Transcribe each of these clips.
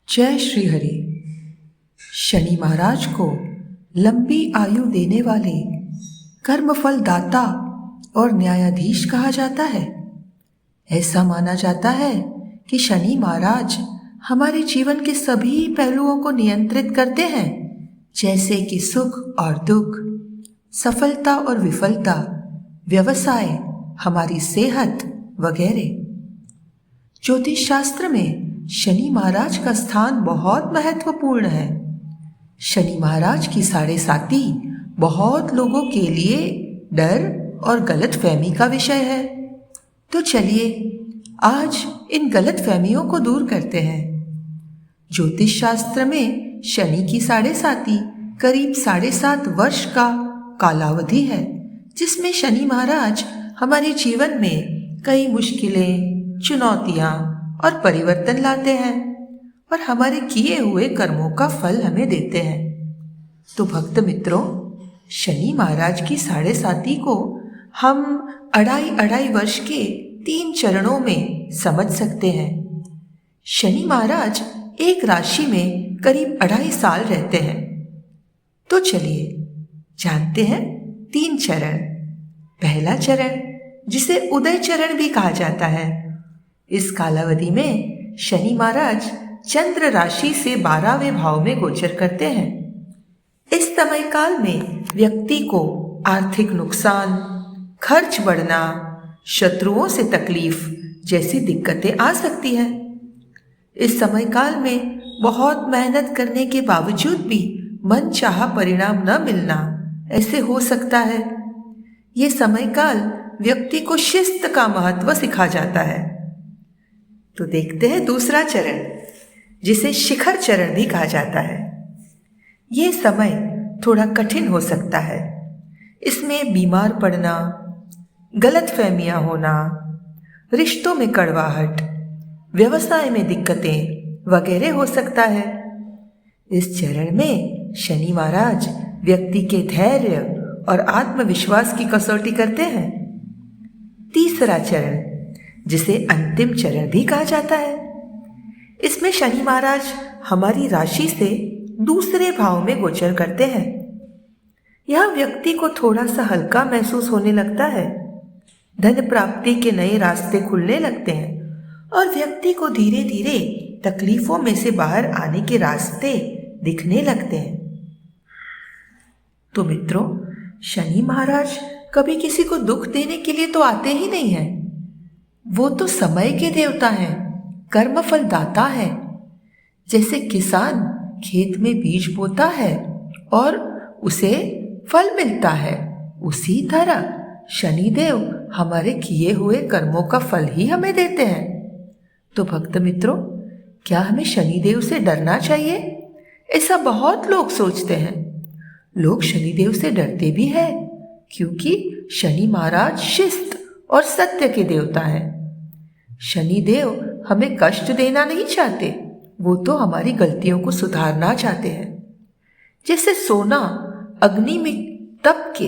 जय श्री हरि। शनि महाराज को लंबी आयु देने वाले कर्मफल दाता और न्यायाधीश कहा जाता है। ऐसा माना जाता है कि शनि महाराज हमारे जीवन के सभी पहलुओं को नियंत्रित करते हैं, जैसे कि सुख और दुख, सफलता और विफलता, व्यवसाय, हमारी सेहत वगैरह। ज्योतिष शास्त्र में शनि महाराज का स्थान बहुत महत्वपूर्ण है। शनि महाराज की साढ़ेसाती बहुत लोगों के लिए डर और गलतफहमी का विषय है। तो चलिए आज इन गलतफहमियों को दूर करते हैं। ज्योतिष शास्त्र में शनि की साढ़ेसाती करीब 7.5 वर्ष का कालावधि है, जिसमें शनि महाराज हमारे जीवन में कई मुश्किलें, चुनौतियां और परिवर्तन लाते हैं और हमारे किए हुए कर्मों का फल हमें देते हैं। तो भक्त मित्रों, शनि महाराज की साढ़ेसाती को हम 2.5 वर्ष के 3 चरणों में समझ सकते हैं। शनि महाराज एक राशि में करीब 2.5 साल रहते हैं। तो चलिए जानते हैं 3 चरण। पहला चरण, जिसे उदय चरण भी कहा जाता है, इस कालावधि में शनि महाराज चंद्र राशि से 12वें भाव में गोचर करते हैं। इस समय काल में व्यक्ति को आर्थिक नुकसान, खर्च बढ़ना, शत्रुओं से तकलीफ जैसी दिक्कतें आ सकती हैं। इस समय काल में बहुत मेहनत करने के बावजूद भी मनचाहा परिणाम न मिलना ऐसे हो सकता है। ये समय काल व्यक्ति को शिस्त का महत्व सिखा जाता है। तो देखते हैं दूसरा चरण, जिसे शिखर चरण भी कहा जाता है। ये समय थोड़ा कठिन हो सकता है। इसमें बीमार पड़ना, गलतफहमियां होना, रिश्तों में कड़वाहट, व्यवसाय में दिक्कतें वगैरह हो सकता है। इस चरण में शनि महाराज व्यक्ति के धैर्य और आत्मविश्वास की कसौटी करते हैं। तीसरा चरण, जिसे अंतिम चरण भी कहा जाता है, इसमें शनि महाराज हमारी राशि से दूसरे भाव में गोचर करते हैं। यह व्यक्ति को थोड़ा सा हल्का महसूस होने लगता है। धन प्राप्ति के नए रास्ते खुलने लगते हैं और व्यक्ति को धीरे धीरे तकलीफों में से बाहर आने के रास्ते दिखने लगते हैं। तो मित्रों, शनि महाराज कभी किसी को दुख देने के लिए तो आते ही नहीं हैं। वो तो समय के देवता हैं, कर्मफल दाता है। जैसे किसान खेत में बीज बोता है और उसे फल मिलता है, उसी तरह शनिदेव हमारे किए हुए कर्मों का फल ही हमें देते हैं। तो भक्त मित्रों, क्या हमें शनिदेव से डरना चाहिए? ऐसा बहुत लोग सोचते हैं। लोग शनिदेव से डरते भी हैं, क्योंकि शनि महाराज शिस्त और सत्य के देवता हैं। शनिदेव हमें कष्ट देना नहीं चाहते, वो तो हमारी गलतियों को सुधारना चाहते हैं। जैसे सोना अग्नि में तप के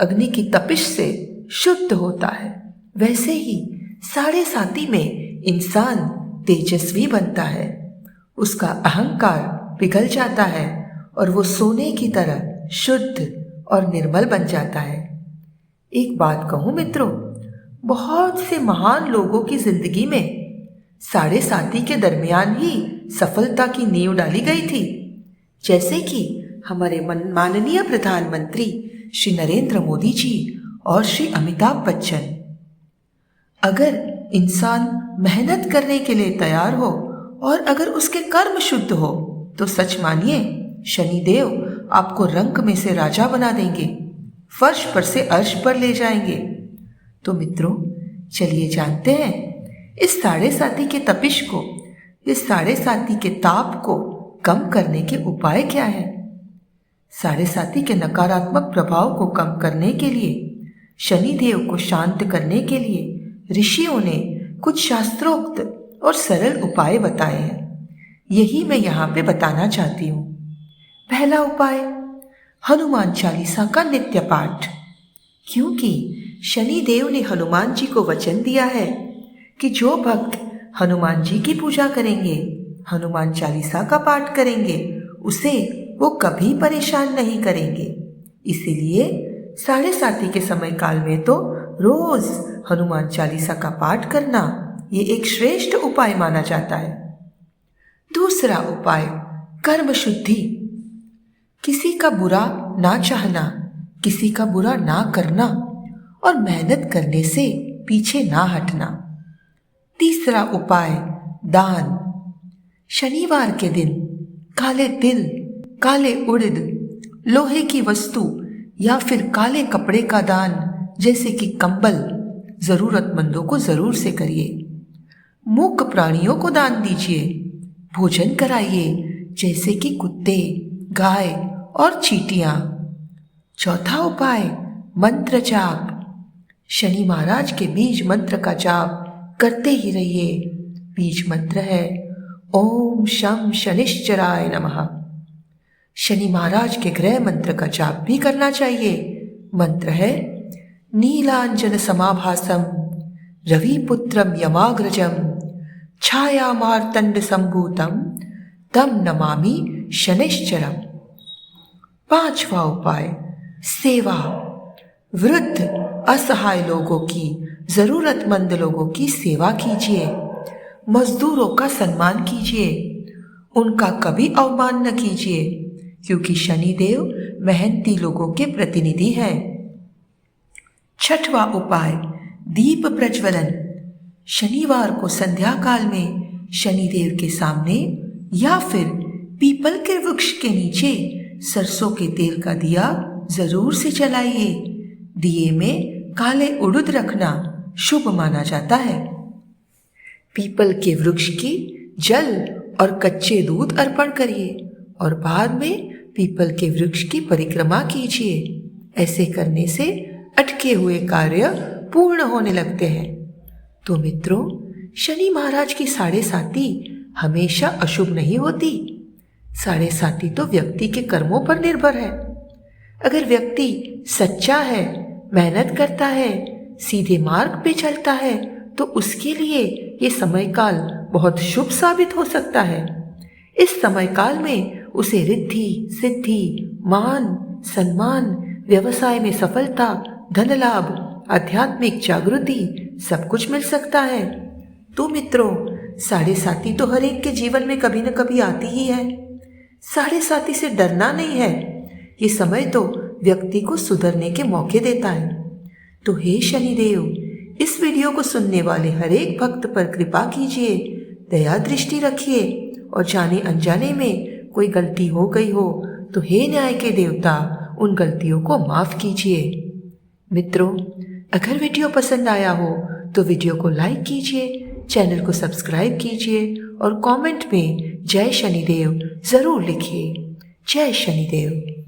अग्नि की तपिश से शुद्ध होता है, वैसे ही साढ़ेसाती में इंसान तेजस्वी बनता है। उसका अहंकार पिघल जाता है और वो सोने की तरह शुद्ध और निर्मल बन जाता है। एक बात कहूं मित्रों, बहुत से महान लोगों की जिंदगी में साढ़ेसाती के दरमियान ही सफलता की नींव डाली गई थी। जैसे कि हमारे माननीय प्रधानमंत्री श्री नरेंद्र मोदी जी और श्री अमिताभ बच्चन। अगर इंसान मेहनत करने के लिए तैयार हो और अगर उसके कर्म शुद्ध हो, तो सच मानिए शनिदेव आपको रंक में से राजा बना देंगे, फर्श पर से अर्श पर ले जाएंगे। तो मित्रों, चलिए जानते हैं इस साढ़ेसाती के तपिश को, इस साढ़ेसाती के ताप को कम करने के उपाय क्या है। साढ़ेसाती के नकारात्मक प्रभाव को कम करने के लिए, शनिदेव को शांत करने के लिए ऋषियों ने कुछ शास्त्रोक्त और सरल उपाय बताए हैं। यही मैं यहाँ पे बताना चाहती हूँ। पहला उपाय, हनुमान चालीसा का नित्य पाठ। क्योंकि शनिदेव ने हनुमान जी को वचन दिया है कि जो भक्त हनुमान जी की पूजा करेंगे, हनुमान चालीसा का पाठ करेंगे उसे वो कभी परेशान नहीं करेंगे। इसीलिए 7:30 के समय काल में तो रोज हनुमान चालीसा का पाठ करना ये एक श्रेष्ठ उपाय माना जाता है। दूसरा उपाय, कर्म शुद्धि। किसी का बुरा ना चाहना, किसी का बुरा ना करना और मेहनत करने से पीछे ना हटना। तीसरा उपाय, दान। शनिवार के दिन काले तिल, काले उड़द, लोहे की वस्तु या फिर काले कपड़े का दान जैसे कि कंबल जरूरतमंदों को जरूर से करिए। मूक प्राणियों को दान दीजिए, भोजन कराइए जैसे कि कुत्ते, गाय और चींटियां। चौथा उपाय, मंत्र जाप। शनि महाराज के बीज मंत्र का जाप करते ही रहिए। बीज मंत्र है ओम शम शनिश्चराय नमः। शनि महाराज के गृह मंत्र का जाप भी करना चाहिए। मंत्र है नीलांजन समाभासम रविपुत्रम यमाग्रजम छाया मार्तंड संभूतम तम नमामि शनिश्चरम। पांचवा उपाय, सेवा। वृद्ध असहाय लोगों की, जरूरतमंद लोगों की सेवा कीजिए। मजदूरों का सम्मान कीजिए, उनका कभी अवमान न कीजिए क्योंकि शनिदेव मेहनती लोगों के प्रतिनिधि हैं। छठवां उपाय, दीप प्रज्वलन। शनिवार को संध्या काल में शनिदेव के सामने या फिर पीपल के वृक्ष के नीचे सरसों के तेल का दिया जरूर से जलाइए। दिए में काले उड़द रखना शुभ माना जाता है। पीपल के वृक्ष की जल और कच्चे दूध अर्पण करिए और बाद में पीपल के वृक्ष की परिक्रमा कीजिए। ऐसे करने से अटके हुए कार्य पूर्ण होने लगते हैं। तो मित्रों, शनि महाराज की 7:30 हमेशा अशुभ नहीं होती। 7:30 तो व्यक्ति के कर्मों पर निर्भर है। अगर व्यक्ति सच्चा है, मेहनत करता है, सीधे मार्ग पे चलता है तो उसके लिए ये समय काल बहुत शुभ साबित हो सकता है। इस समय काल में उसे रिद्धि, सिद्धि, मान, सम्मान, व्यवसाय में सफलता, धन लाभ, आध्यात्मिक जागृति सब कुछ मिल सकता है। तो मित्रों, 7:30 तो हर एक के जीवन में कभी न कभी आती ही है। 7:30 से डरना नहीं है। ये समय तो व्यक्ति को सुधरने के मौके देता है। तो हे शनिदेव, इस वीडियो को सुनने वाले हर एक भक्त पर कृपा कीजिए, दया दृष्टि रखिए और जाने अनजाने में कोई गलती हो गई हो तो हे न्याय के देवता, उन गलतियों को माफ कीजिए। मित्रों, अगर वीडियो पसंद आया हो तो वीडियो को लाइक कीजिए, चैनल को सब्सक्राइब कीजिए और कमेंट में जय शनिदेव जरूर लिखिए। जय शनिदेव।